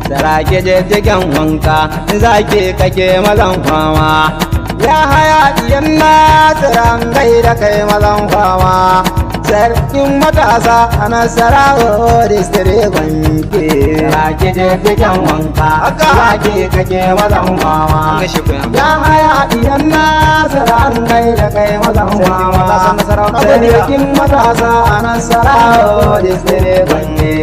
Sarake je cikin wanka zaki kake mazan fama ya haya diyan nasiran gaida kai mazan fama sarkin matasa a Nasarawa district banke sarake je cikin wanka zaki kake mazan fama ya haya diyan nasiran gaida kai mazan fama sarkin matasa a Nasarawa district banke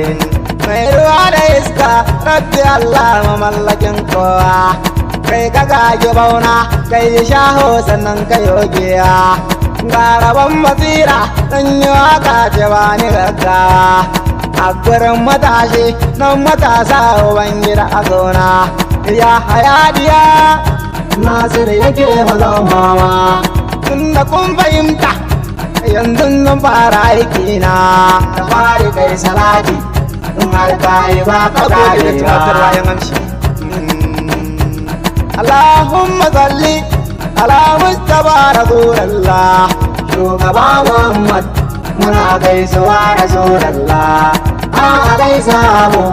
mai ruwa da iska rabbi Allah mamallakin kowa kai ka gaji bauna kai shaho sannan kai yogiya ga rabon masira dan yi waka ce ba ni gaggawa a gurin matashi nan matasa ubangida a gona ya hayadiya Nasiru yake mazan mama tunda kun fahimta yanzu zan fara aiki na da fari kai salati har kai ba ka kare Allahumma salli ala Mustafa Rasulullah shugaba Muhammad muna gaisuwa Rasulullah a gaisa mu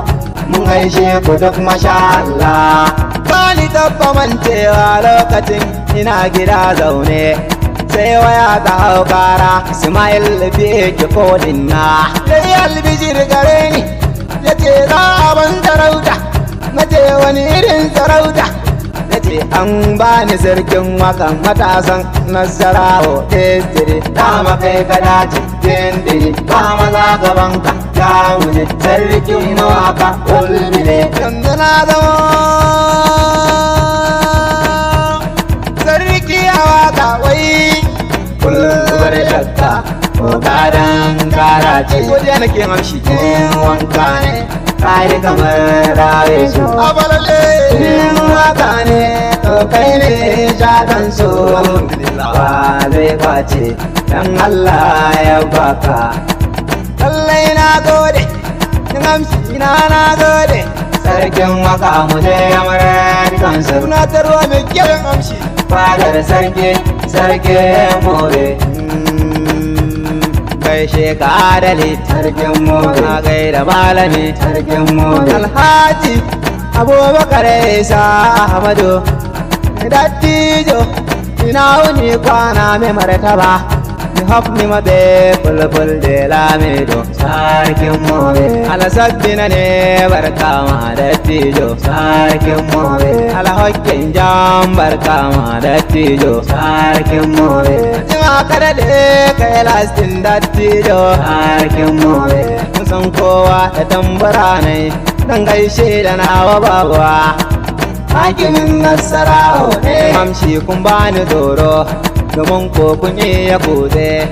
mun gaishe ku duk masha Allah bani tabba mancewa lokacin ina gida zaune sai waya ta haukara Ismail biye ki kodin na sai albijir gare ni yace za a ban sarauta nace wani irin sarauta nace an bani sarkin wakan matasan Nasarawa district dama kai ka dace dindiri ba maza gaban ka ya muje sarkin mawaka ulmile yanzu na zama sarki a waka wai kullum bar shakka ko kadan karace godiya nake mamshi wanka ne kai kamar rawe su abalale waka ne to kai ne jagan su ba zai kwace dan Allah ya baka lallai na gode mamshi na gode sarkin waka mu je amarar kansa tunatarwa mai kyau mamshi fadar sarki more gaishe ka adali sarkin more na gaida malami sarkin more alhaji abubakar isa ahmadu dattijo ina wuni kwana mai martaba ni hafni mabe fulful de lamido sarkin more alasabbina ne barka ma dattijo sarkin more alhokkin jam barka ma dattijo sarkin more jima kada de kai lastin dattijo sarkin more san kowa da tambara ne dan gaishe da nawa babuwa hakimin Nasarawa ne mamshi kun bani tsoro domin ko kun ya kuze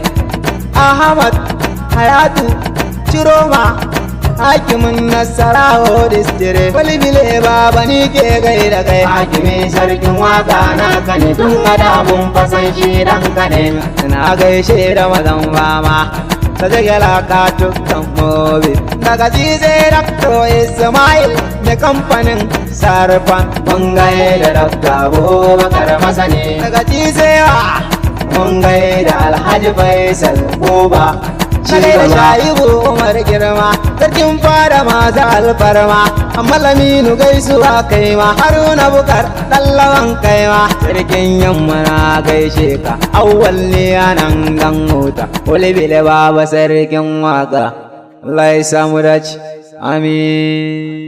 Ahmad Hayatu Ciroma hakimin Nasarawa district walibile baba ni ke gaida kai hakimin sarkin waka na kane tun adamun fasan shi dan kane na gaishe da mazan fama ta jagala ka tukkan mobi daga jize dakto Ismail da kamfanin sarfan bangaye da dakta Abubakar masani daga jizewa bangaye da Alhaji Faisal Buba Nalai da Shaibu Umar girma sarkin fara masu alfarma amma Laminu gaisuwa kai ma Haruna Bukar dallawan kai ma sarkin yamma na gaishe ka awwal ne nan dan huta walibile baba sarkin waka Allah ya samu dace amin